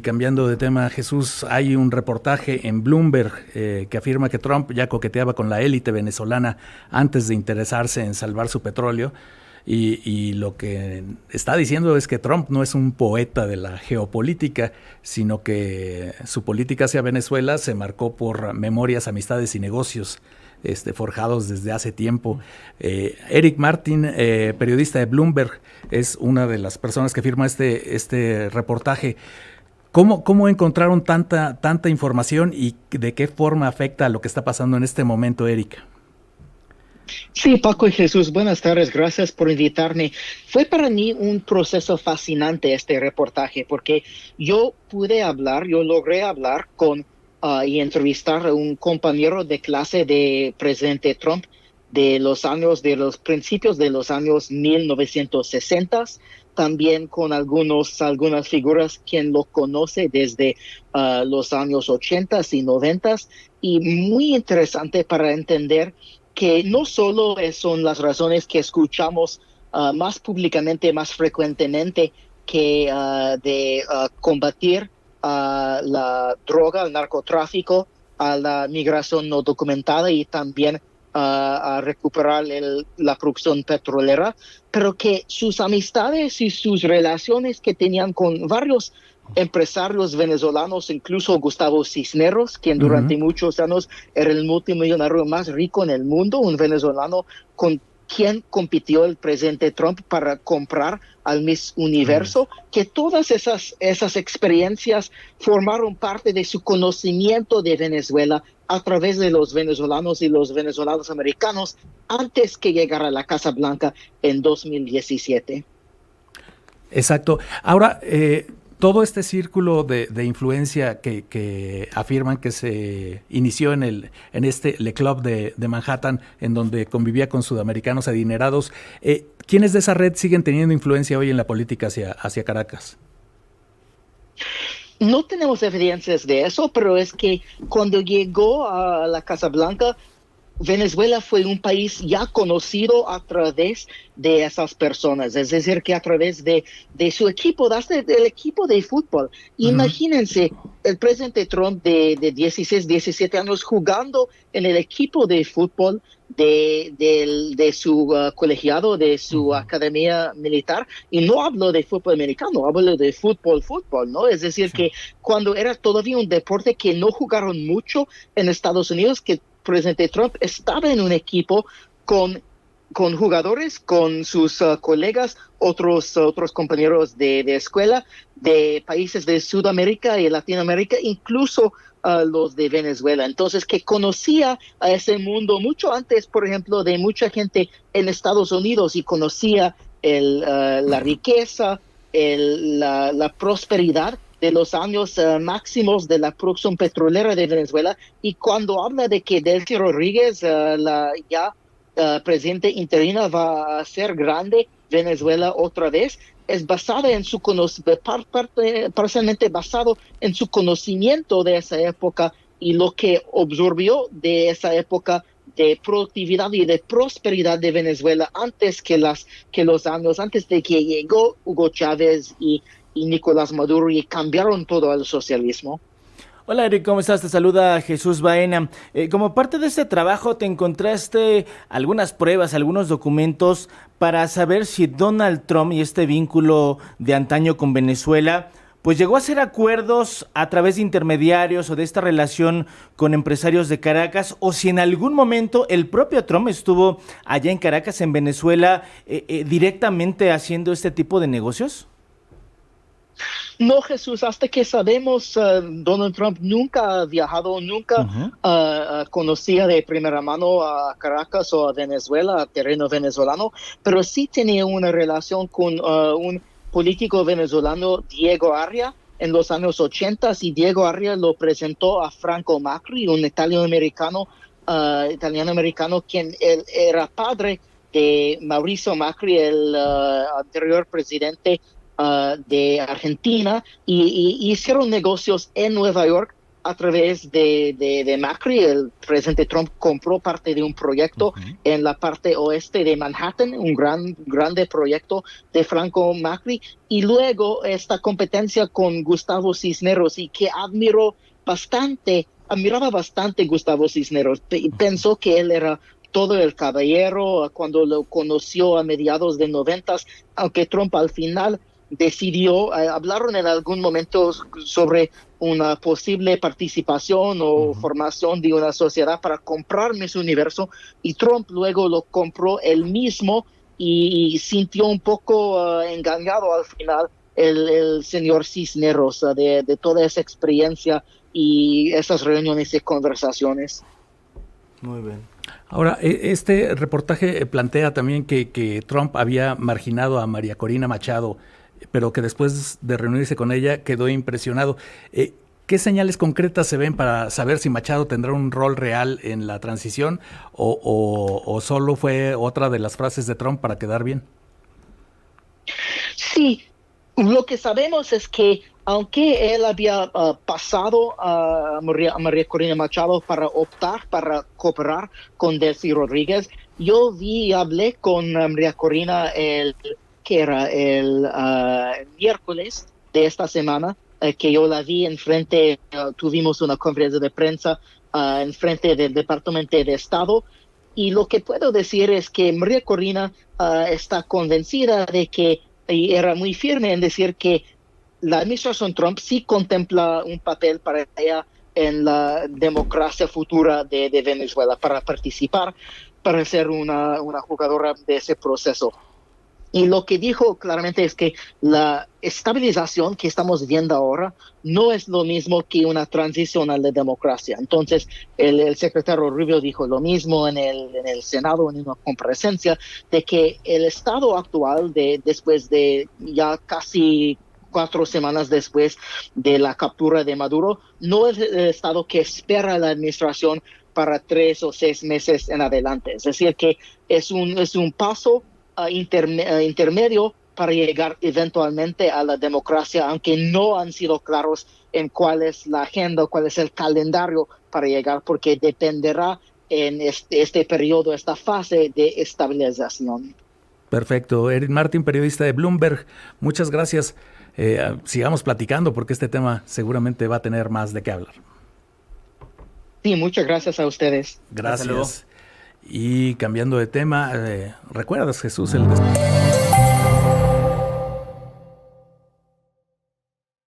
Cambiando de tema, Jesús, hay un reportaje en Bloomberg que afirma que Trump ya coqueteaba con la élite venezolana antes de interesarse en salvar su petróleo. Y lo que está diciendo es que Trump no es un poeta de la geopolítica, sino que su política hacia Venezuela se marcó por memorias, amistades y negocios forjados desde hace tiempo. Eric Martin, periodista de Bloomberg, es una de las personas que firma este reportaje. ¿Cómo encontraron tanta información y de qué forma afecta a lo que está pasando en este momento, Eric? Sí, Paco y Jesús, buenas tardes, gracias por invitarme. Fue para mí un proceso fascinante este reportaje porque yo logré hablar con y entrevistar a un compañero de clase de presidente Trump de los principios de los años 1960, también con algunas figuras quien lo conoce desde los años 80 y 90, y muy interesante para entender que no solo son las razones que escuchamos más públicamente, más frecuentemente, que de combatir la droga, el narcotráfico, a la migración no documentada y también a recuperar la producción petrolera, pero que sus amistades y sus relaciones que tenían con varios empresarios venezolanos, incluso Gustavo Cisneros, quien durante muchos años era el multimillonario más rico en el mundo, un venezolano con quien compitió el presidente Trump para comprar al Miss Universo, que todas esas experiencias formaron parte de su conocimiento de Venezuela a través de los venezolanos y los venezolanos americanos antes que llegara a la Casa Blanca en 2017. Exacto. Ahora, todo este círculo de influencia que afirman que se inició en este Le Club de Manhattan, en donde convivía con sudamericanos adinerados, ¿quiénes de esa red siguen teniendo influencia hoy en la política hacia Caracas? No tenemos evidencias de eso, pero es que cuando llegó a la Casa Blanca, Venezuela fue un país ya conocido a través de esas personas, es decir, que a través de su equipo, del equipo de fútbol. Imagínense el presidente Trump de 16, 17 años jugando en el equipo de fútbol de su colegiado, de su academia militar, y no hablo de fútbol americano, hablo de fútbol, ¿no? Es decir, Sí. que cuando era todavía un deporte que no jugaron mucho en Estados Unidos, que presidente Trump estaba en un equipo con jugadores, con sus colegas, otros compañeros de escuela de países de Sudamérica y Latinoamérica, incluso los de Venezuela. Entonces, que conocía a ese mundo mucho antes, por ejemplo, de mucha gente en Estados Unidos, y conocía la riqueza, la prosperidad de los años máximos de la producción petrolera de Venezuela. Y cuando habla de que Delcy Rodríguez, la ya presidente interina, va a ser grande Venezuela otra vez, es basada en su parcialmente basado en su conocimiento de esa época y lo que absorbió de esa época de productividad y de prosperidad de Venezuela antes de que llegó Hugo Chávez y Nicolás Maduro y cambiaron todo al socialismo. Hola Eric, ¿cómo estás? Te saluda Jesús Baena. Como parte de este trabajo, ¿te encontraste algunas pruebas, algunos documentos para saber si Donald Trump y este vínculo de antaño con Venezuela pues llegó a hacer acuerdos a través de intermediarios o de esta relación con empresarios de Caracas, o si en algún momento el propio Trump estuvo allá en Caracas, en Venezuela, directamente haciendo este tipo de negocios? No, Jesús, hasta que sabemos, Donald Trump nunca ha viajado, nunca conocía de primera mano a Caracas o a Venezuela, a terreno venezolano, pero sí tenía una relación con un político venezolano, Diego Arria, en los años 80, y Diego Arria lo presentó a Franco Macri, un italiano-americano, quien él era padre de Mauricio Macri, el anterior presidente de Argentina, y hicieron negocios en Nueva York a través de Macri. El presidente Trump compró parte de un proyecto en la parte oeste de Manhattan, un grande proyecto de Franco Macri, y luego esta competencia con Gustavo Cisneros, y que admiraba bastante Gustavo Cisneros. Pensó que él era todo el caballero cuando lo conoció a mediados de noventas, aunque Trump al final decidió, hablaron en algún momento sobre una posible participación o formación de una sociedad para comprar Miss Universo, y Trump luego lo compró él mismo y sintió un poco engañado al final el señor Cisneros de toda esa experiencia y esas reuniones y conversaciones. Muy bien. Ahora, este reportaje plantea también que Trump había marginado a María Corina Machado, pero que después de reunirse con ella quedó impresionado. ¿Qué señales concretas se ven para saber si Machado tendrá un rol real en la transición o solo fue otra de las frases de Trump para quedar bien? Sí, lo que sabemos es que aunque él había pasado a María Corina Machado para optar para cooperar con Delcy Rodríguez, yo hablé con María Corina el miércoles de esta semana, que yo la vi enfrente, tuvimos una conferencia de prensa enfrente del Departamento de Estado, y lo que puedo decir es que María Corina está convencida de que, y era muy firme en decir que la administración Trump sí contempla un papel para ella en la democracia futura de Venezuela, para participar, para ser una jugadora de ese proceso. Y lo que dijo claramente es que la estabilización que estamos viendo ahora no es lo mismo que una transición a la democracia. Entonces, el secretario Rubio dijo lo mismo en el Senado, en una comparecencia, de que el estado actual, después de ya casi 4 semanas después de la captura de Maduro, no es el estado que espera la administración para 3 o 6 meses en adelante. Es decir, que es un paso intermedio para llegar eventualmente a la democracia, aunque no han sido claros en cuál es la agenda, cuál es el calendario para llegar, porque dependerá en este periodo, esta fase de estabilización. Perfecto. Erin Martin, periodista de Bloomberg, muchas gracias. Sigamos platicando porque este tema seguramente va a tener más de qué hablar. Sí, muchas gracias a ustedes. Gracias. Y cambiando de tema, ¿recuerdas, Jesús, el